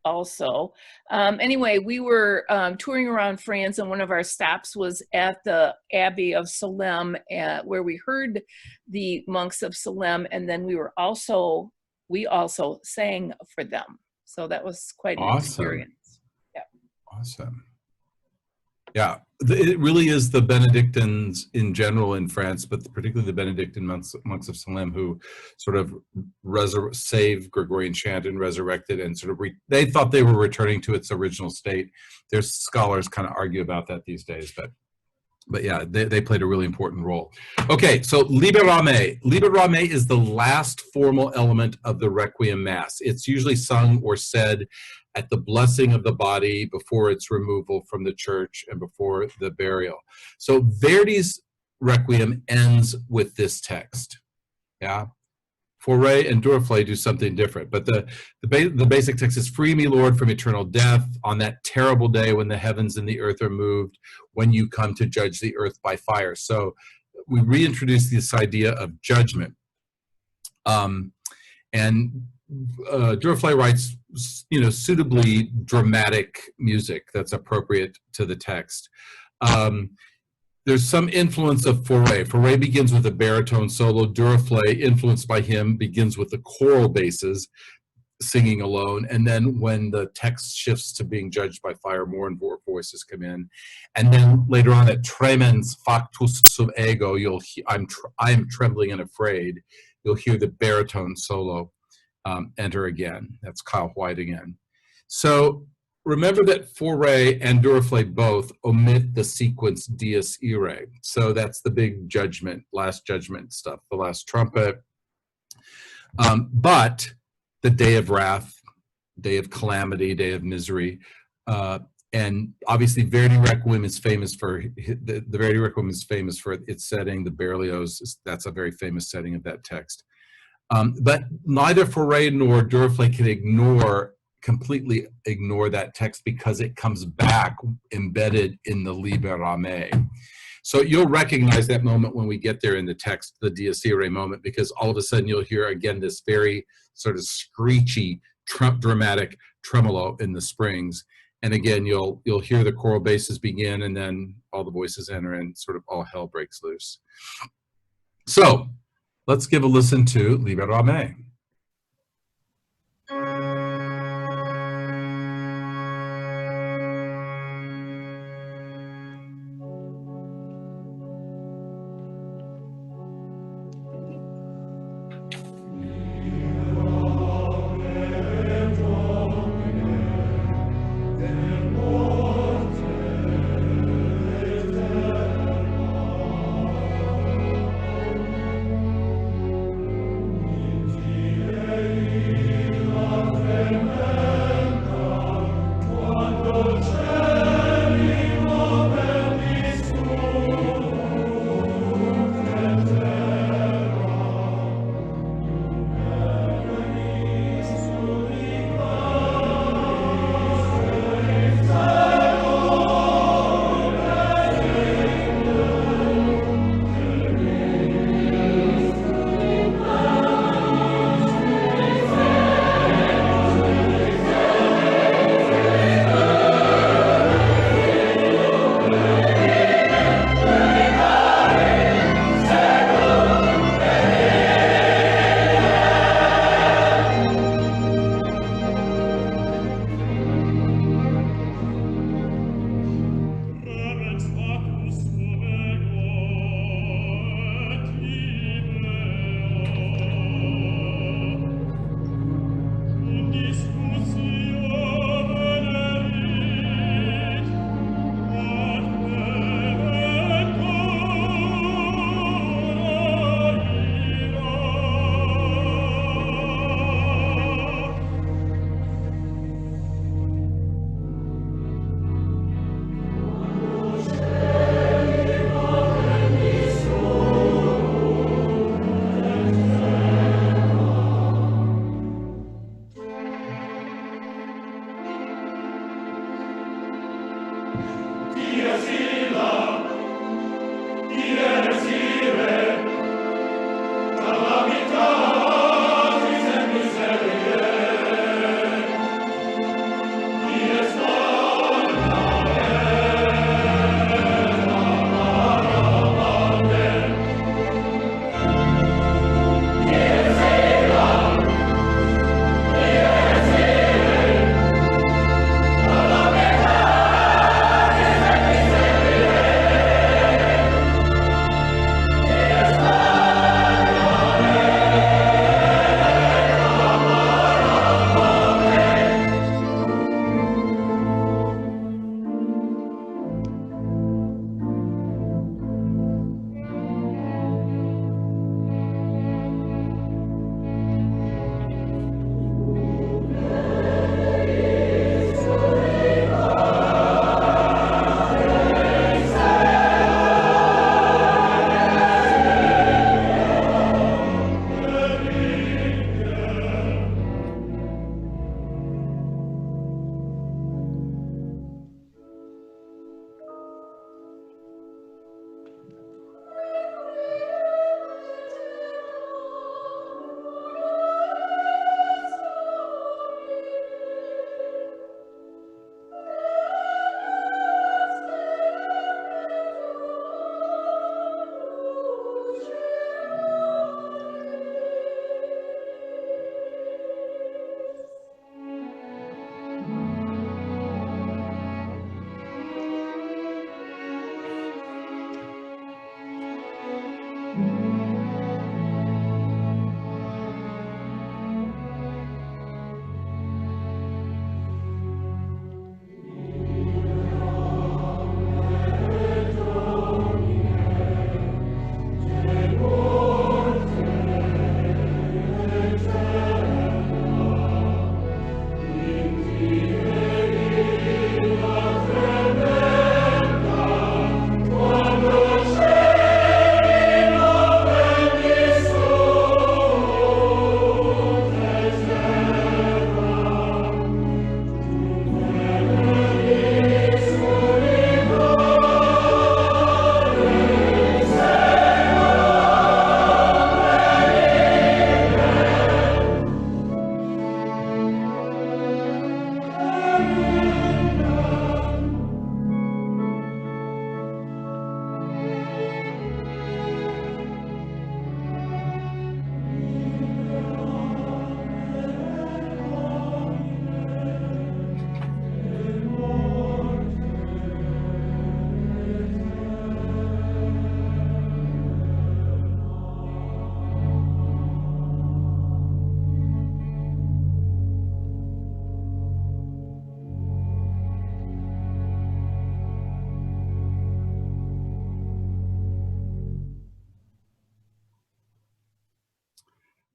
also. Anyway, we were touring around France, and one of our stops was at the Abbey of Salem, where we heard the monks of Salem, and then we also sang for them. So that was quite an experience. Yeah. Awesome. Yeah, it really is the Benedictines in general in France, but particularly the Benedictine monks of Salem, who sort of saved Gregorian chant and resurrected, and sort of they thought they were returning to its original state. There's scholars kind of argue about that these days, but yeah, they played a really important role. Okay, so Libera-me. Libera-me is the last formal element of the Requiem Mass. It's usually sung or said at the blessing of the body before its removal from the church and before the burial. So Verdi's Requiem ends with this text. Yeah. Fauré and Durufle do something different, but the basic text is, "Free me, Lord, from eternal death, on that terrible day when the heavens and the earth are moved, when you come to judge the earth by fire." So we reintroduce this idea of judgment. And Durufle writes, suitably dramatic music that's appropriate to the text. There's some influence of Fauré. Fauré begins with a baritone solo. Durufle, influenced by him, begins with the choral basses, singing alone. And then when the text shifts to being judged by fire, more and more voices come in. And then later on at Tremens factus sub ego, I'm trembling and afraid, you'll hear the baritone solo enter again. That's Kyle White again. So remember that Fauré and Durufle both omit the sequence Dies Irae. So that's the big judgment, last judgment stuff, the last trumpet. But the day of wrath, day of calamity, day of misery, and obviously Verdi Requiem is famous for the Verdi Requiem is famous for its setting. The Berlioz, that's a very famous setting of that text. But neither Fauré nor Durufle can completely ignore that text, because it comes back embedded in the Libera-me. So you'll recognize that moment when we get there in the text, the Dies Irae moment, because all of a sudden you'll hear again this very sort of screechy, dramatic tremolo in the springs. And again, you'll hear the choral basses begin, and then all the voices enter, and sort of all hell breaks loose. So let's give a listen to Libera-me.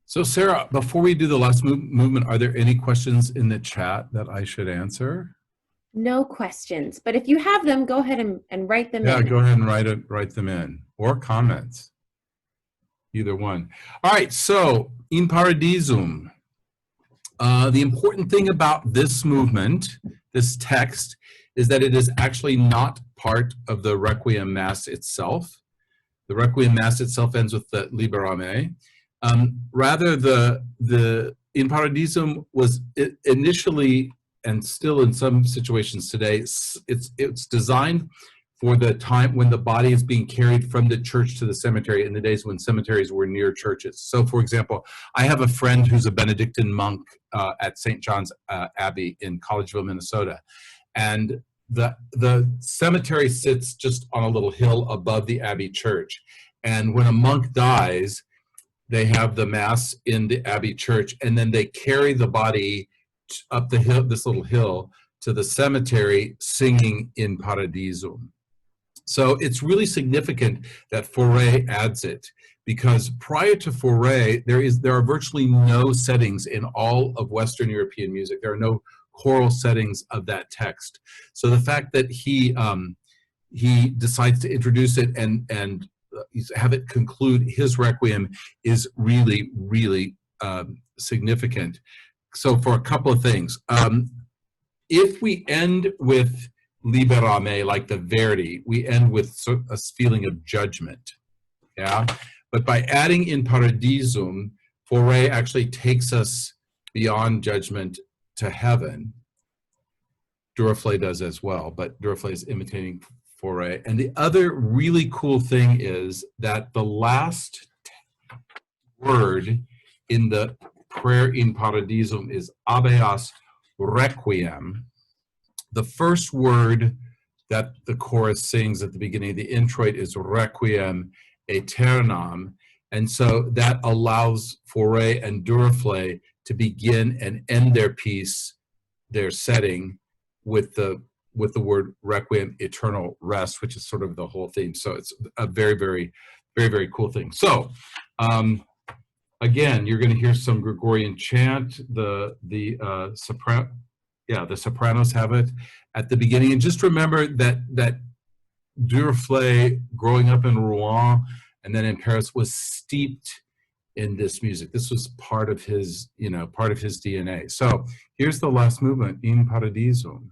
So Sarah, before we do the last movement, are there any questions in the chat that I should answer? No questions, but if you have them, go ahead and write them Yeah, in. go ahead and write them in, or comments, either one. All right, so in Paradisum, the important thing about this movement, this text, is that it is actually not part of the Requiem Mass itself. The Requiem Mass itself ends with the Liberame. Rather, the In Paradisum was initially, and still in some situations today, it's designed for the time when the body is being carried from the church to the cemetery in the days when cemeteries were near churches. So, for example, I have a friend who's a Benedictine monk at St. John's Abbey in Collegeville, Minnesota, and the cemetery sits just on a little hill above the Abbey church. And when a monk dies, they have the mass in the Abbey church, and then they carry the body up the hill, this little hill, to the cemetery, singing In Paradisum. So it's really significant that Fauré adds it, because prior to Fauré, there are virtually no settings in all of Western European music. There are no choral settings of that text. So the fact that he decides to introduce it and have it conclude his requiem is really, really significant. So for a couple of things, if we end with Liberame, like the Verdi, we end with a feeling of judgment, yeah? But by adding In Paradisum, Fauré actually takes us beyond judgment to heaven. Durufle does as well, but Durufle is imitating Fauré. And the other really cool thing is that the last word in the prayer In Paradisum is Habeas Requiem. The first word that the chorus sings at the beginning of the introit is Requiem Aeternam. And so that allows Fauré and Durufle to begin and end their piece, their setting, with the word Requiem, eternal rest, which is sort of the whole theme. So it's a very, very, very, very cool thing. So again, you're going to hear some Gregorian chant. The sopranos have it at the beginning. And just remember that Durufle, growing up in Rouen and then in Paris, was steeped in this music. This was part of his, part of his DNA. So here's the last movement, In Paradisum.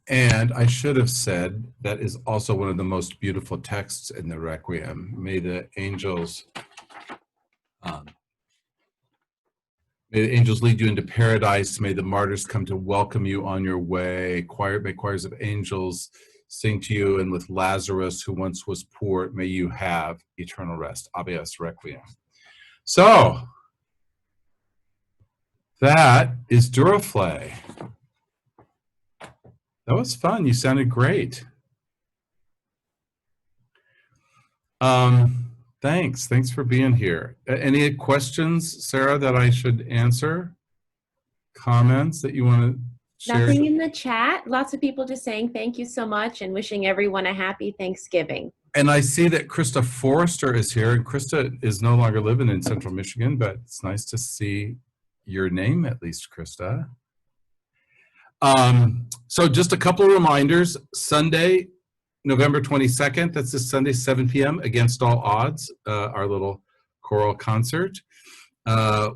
And I should have said that is also one of the most beautiful texts in the Requiem. May the angels lead you into paradise. May the martyrs come to welcome you on your way. May choirs of angels sing to you, and with Lazarus, who once was poor, may you have eternal rest. Habeas Requiem. So, that is Durufle. That was fun. You sounded great. Thanks for being here. Any questions, Sarah, that I should answer? Comments that you want to share? Nothing in the chat. Lots of people just saying thank you so much and wishing everyone a happy Thanksgiving. And I see that Krista Forrester is here, and Krista is no longer living in Central Michigan, but it's nice to see your name, at least, Krista. So just a couple of reminders. Sunday, November 22nd, that's this Sunday, 7 p.m., Against All Odds, our little choral concert.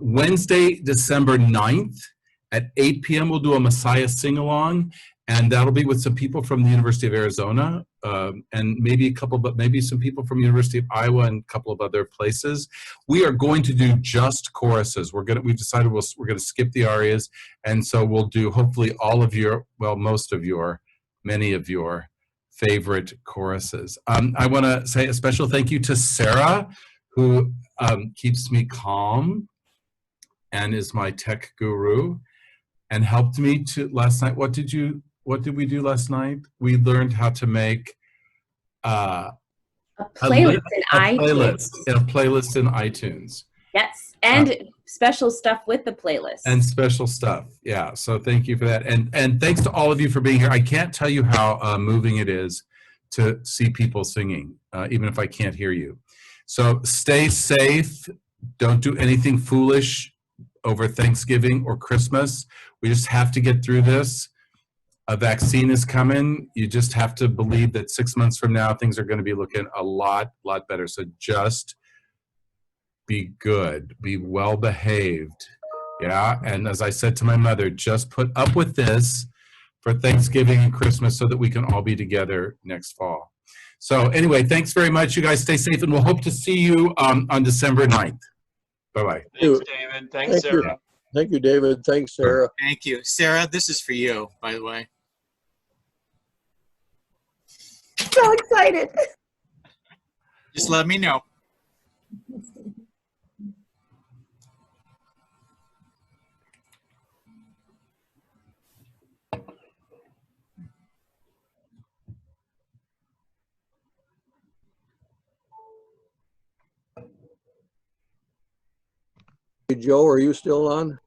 Wednesday, December 9th, at 8 p.m., we'll do a Messiah sing-along, and that'll be with some people from the University of Arizona, and maybe some people from the University of Iowa and a couple of other places. We are going to do just choruses. We've decided we're gonna skip the arias, and so we'll do hopefully all of your, well, many of your favorite choruses. I want to say a special thank you to Sarah, who keeps me calm and is my tech guru and helped me to last night. What did we do last night? We learned how to make A playlist in iTunes. A playlist in iTunes. Yes, and special stuff with the playlist. And special stuff, yeah. So thank you for that, and thanks to all of you for being here. I can't tell you how moving it is to see people singing, even if I can't hear you. So stay safe. Don't do anything foolish over Thanksgiving or Christmas. We just have to get through this. A vaccine is coming. You just have to believe that 6 months from now, things are going to be looking a lot better. So just be good, be well behaved. Yeah. And as I said to my mother, just put up with this for Thanksgiving and Christmas so that we can all be together next fall. So anyway, thanks very much. You guys stay safe, and we'll hope to see you on December 9th. Bye-bye. Thanks, David. Thanks, Sarah. Thank you, David. Thanks, Sarah. Thank you. Sarah, this is for you, by the way. So excited. Just let me know. Hey, Joe, are you still on?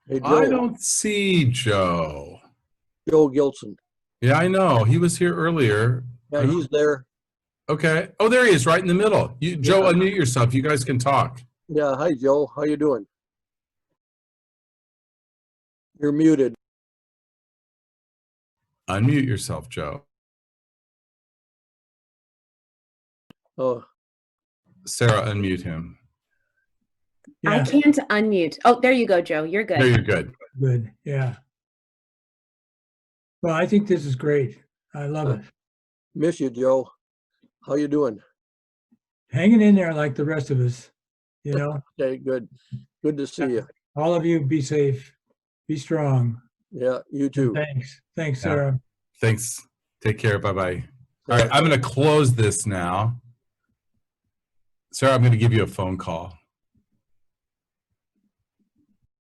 Hey, Joe. I don't see Joe. Joe Gilson. Yeah, I know. He was here earlier. Yeah, he's there. Okay. Oh, there he is, right in the middle. Joe, Yeah. unmute yourself. You guys can talk. Yeah, hi, Joe. How you doing? You're muted. Unmute yourself, Joe. Oh, Sarah, unmute him. I Yeah, can't unmute. Oh, there you go, Joe. You're good. There, you're good. good. Yeah. Well, I think this is great. I love it. miss you, Joe. How you doing? Hanging in there like the rest of us, you know. Okay, good. Good to see you. All of you be safe, be strong. Yeah, you too. Thanks, Yeah. Sarah. Thanks. Take care. Bye-bye. All right, I'm going to close this now. Sarah, I'm going to give you a phone call.